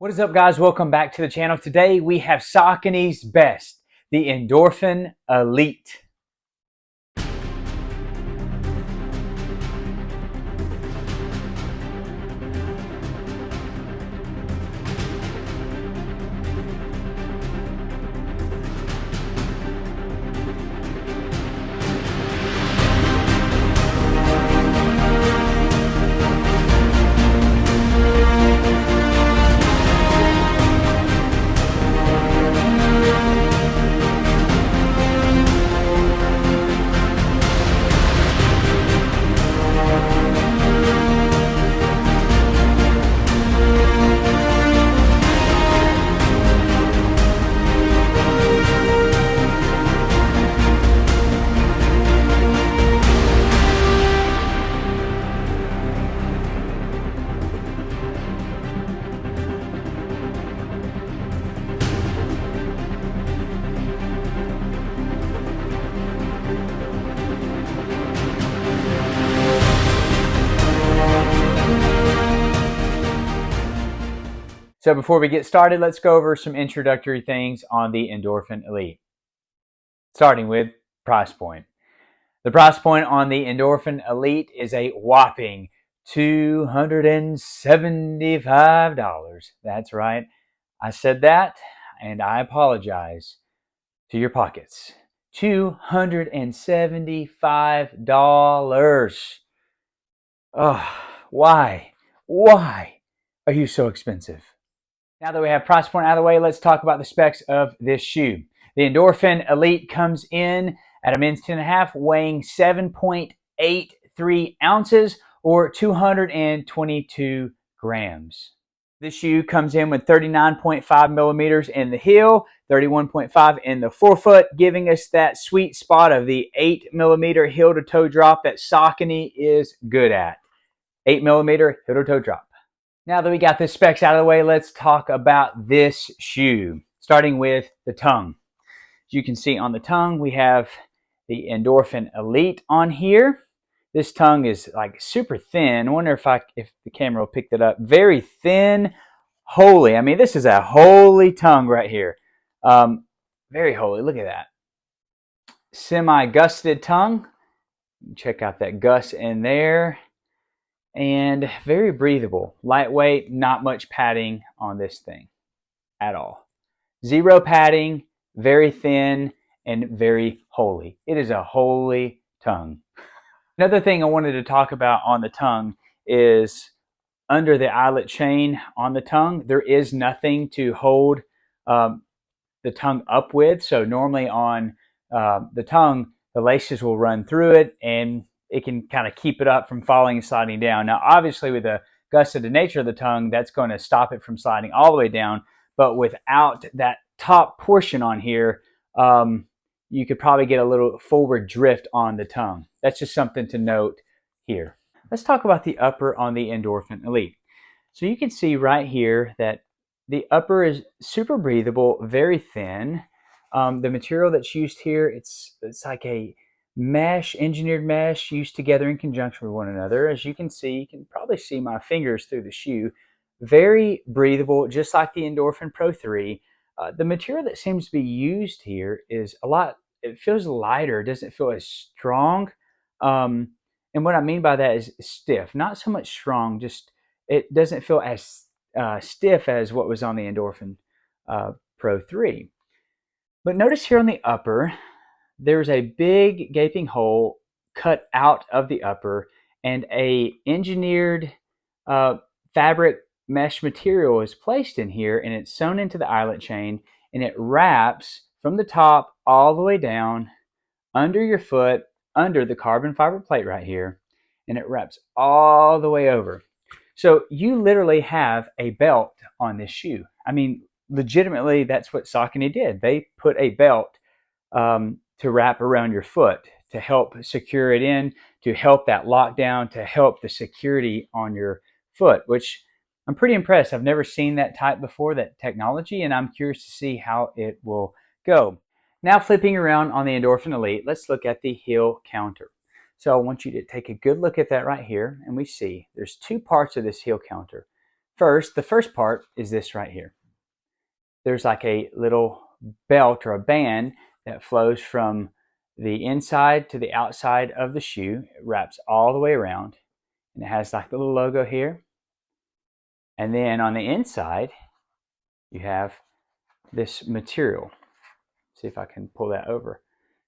What is up, guys? Welcome back to the channel. Today we have Saucony's best, the Endorphin Elite. So before we get started, let's go over some introductory things on the Endorphin Elite. Starting with price point. The price point on the Endorphin Elite is a whopping $275. That's right. I said that, and I apologize to your pockets. $275. Oh, why? Why are you so expensive? Now that we have price point out of the way, let's talk about the specs of this shoe. The Endorphin Elite comes in at a men's 10.5, weighing 7.83 ounces or 222 grams. This shoe comes in with 39.5 millimeters in the heel, 31.5 in the forefoot, giving us that sweet spot of the 8 millimeter heel to toe drop that Saucony is good at. 8 millimeter heel to toe drop. Now that we got the specs out of the way, let's talk about this shoe, starting with the tongue. As you can see on the tongue, we have the Endorphin Elite on here. This tongue is like super thin. I wonder if the camera will pick that up. Very thin, holy. I mean, this is a holy tongue right here. Very holy. Look at that. Semi-gusseted tongue. Check out that gust in there. And very breathable, lightweight, not much padding on this thing at all. Zero padding, very thin, and very holy. It is a holy tongue. Another thing I wanted to talk about on the tongue is under the eyelet chain on the tongue, there is nothing to hold the tongue up with. So normally on the tongue, the laces will run through it and it can kind of keep it up from falling and sliding down. Now, obviously, with the gusseted nature of the tongue, that's going to stop it from sliding all the way down. But without that top portion on here, you could probably get a little forward drift on the tongue. That's just something to note here. Let's talk about the upper on the Endorphin Elite. So you can see right here that the upper is super breathable, very thin. The material that's used here, it's like a mesh, engineered mesh used together in conjunction with one another. As you can see, you can probably see my fingers through the shoe. Very breathable, just like the Endorphin Pro 3. The material that seems to be used here is it feels lighter, doesn't feel as strong. And what I mean by that is stiff, not so much strong, just it doesn't feel as stiff as what was on the Endorphin Pro 3. But notice here on the upper, there's a big gaping hole cut out of the upper, and a engineered fabric mesh material is placed in here, and it's sewn into the eyelet chain, and it wraps from the top all the way down under your foot, under the carbon fiber plate right here, and it wraps all the way over. So you literally have a belt on this shoe. I mean, legitimately, that's what Saucony did. They put a belt to wrap around your foot to help secure it in, to help that lockdown, to help the security on your foot, which I'm pretty impressed. I've never seen that type before, that technology, and I'm curious to see how it will go. Now flipping around on the Endorphin Elite, let's look at the heel counter. So I want you to take a good look at that right here, and we see there's two parts of this heel counter. First, the first part is this right here. There's like a little belt or a band that flows from the inside to the outside of the shoe. It wraps all the way around, and it has like the little logo here. And then on the inside, you have this material. See if I can pull that over.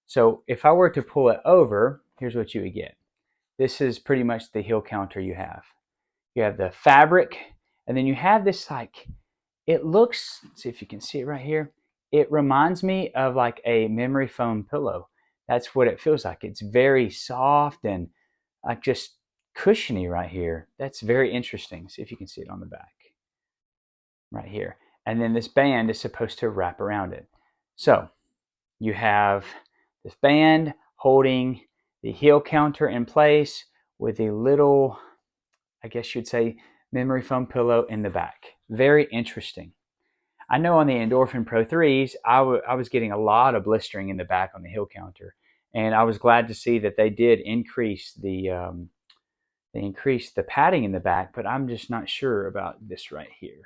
So if I were to pull it over, here's what you would get. This is pretty much the heel counter you have. You have the fabric, and then you have this like, it looks, let's see if you can see it right here. It reminds me of like a memory foam pillow. That's what it feels like. It's very soft and like just cushiony right here. That's very interesting. See if you can see it on the back right here. And then this band is supposed to wrap around it. So you have this band holding the heel counter in place with a little, I guess you'd say, memory foam pillow in the back. Very interesting. I know on the Endorphin Pro 3s, I was getting a lot of blistering in the back on the heel counter, and I was glad to see that they did increase the padding in the back, but I'm just not sure about this right here.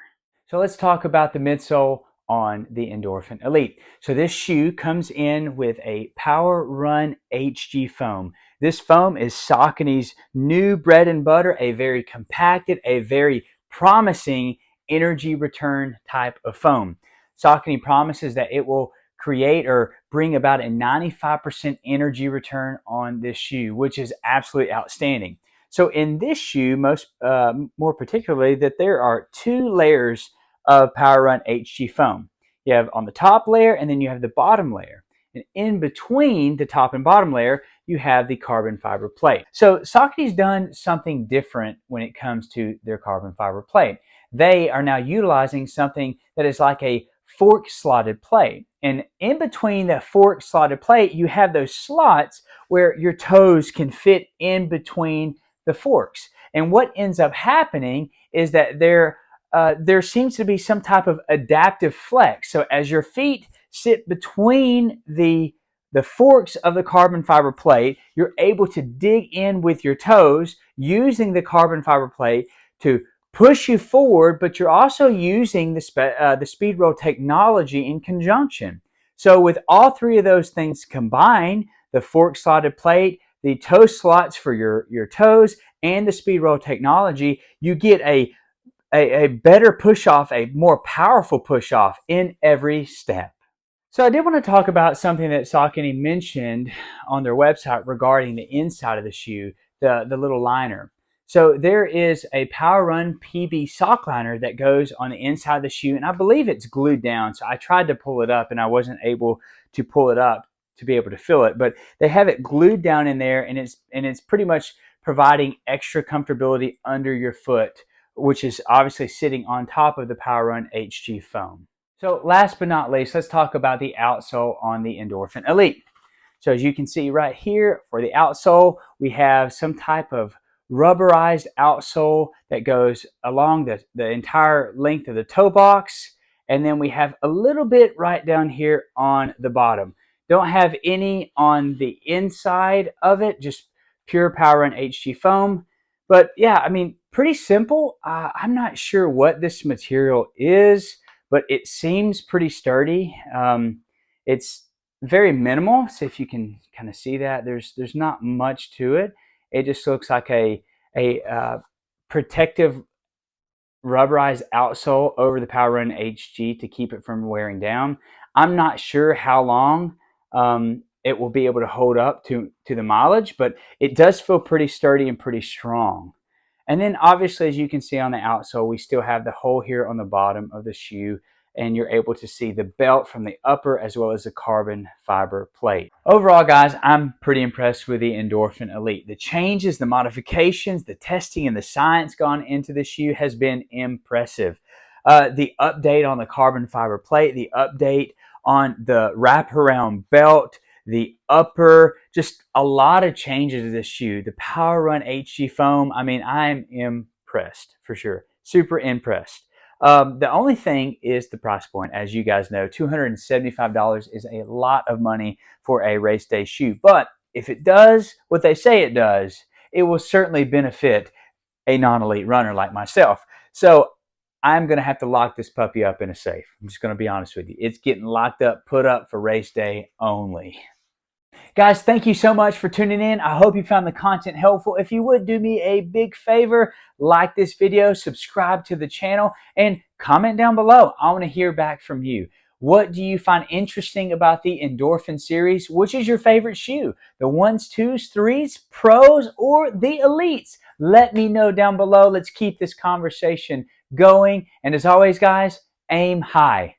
So let's talk about the midsole on the Endorphin Elite. So this shoe comes in with a Power Run HG foam. This foam is Saucony's new bread and butter, a very compacted, a very promising energy return type of foam. Saucony promises that it will create or bring about a 95% energy return on this shoe, which is absolutely outstanding. So in this shoe, more particularly, that there are 2 layers of Power Run HG foam. You have on the top layer, and then you have the bottom layer. And in between the top and bottom layer, you have the carbon fiber plate. So Saucony's done something different when it comes to their carbon fiber plate. They are now utilizing something that is like a fork slotted plate. And in between that fork slotted plate, you have those slots where your toes can fit in between the forks. And what ends up happening is that there seems to be some type of adaptive flex. So as your feet sit between the forks of the carbon fiber plate, you're able to dig in with your toes using the carbon fiber plate to push you forward, but you're also using the Speedroll technology in conjunction. So with all 3 of those things combined, the fork slotted plate, the toe slots for your toes, and the Speedroll technology, you get a better push-off, a more powerful push-off in every step. So I did want to talk about something that Saucony mentioned on their website regarding the inside of the shoe, the little liner. So there is a Power Run PB sock liner that goes on the inside of the shoe, and I believe it's glued down. So I tried to pull it up, and I wasn't able to pull it up to be able to feel it. But they have it glued down in there, and it's pretty much providing extra comfortability under your foot, which is obviously sitting on top of the Power Run HG foam. So last but not least, let's talk about the outsole on the Endorphin Elite. So as you can see right here, for the outsole, we have some type of rubberized outsole that goes along the entire length of the toe box. And then we have a little bit right down here on the bottom. Don't have any on the inside of it, just pure Power Run HG foam. But yeah, I mean, pretty simple. I'm not sure what this material is, but it seems pretty sturdy. It's very minimal. So if you can kind of see that, there's not much to it. It just looks like a protective rubberized outsole over the Power Run HG to keep it from wearing down. I'm not sure how long it will be able to hold up to the mileage, but it does feel pretty sturdy and pretty strong. And then obviously, as you can see on the outsole, we still have the hole here on the bottom of the shoe, and you're able to see the belt from the upper as well as the carbon fiber plate. Overall, guys, I'm pretty impressed with the Endorphin Elite. The changes, the modifications, the testing, and the science gone into the shoe has been impressive. The update on the carbon fiber plate, the update on the wraparound belt, the upper, just a lot of changes to this shoe. The Power Run HG foam, I mean, I'm impressed for sure. Super impressed. The only thing is the price point. As you guys know, $275 is a lot of money for a race day shoe. But if it does what they say it does, it will certainly benefit a non-elite runner like myself. So I'm going to have to lock this puppy up in a safe. I'm just going to be honest with you. It's getting locked up, put up for race day only. Guys, thank you so much for tuning in. I hope you found the content helpful. If you would do me a big favor, like this video, subscribe to the channel, and comment down below. I want to hear back from you. What do you find interesting about the Endorphin series? Which is your favorite shoe? The 1s, 2s, 3s, Pros, or the Elites? Let me know down below. Let's keep this conversation going. And as always, guys, aim high.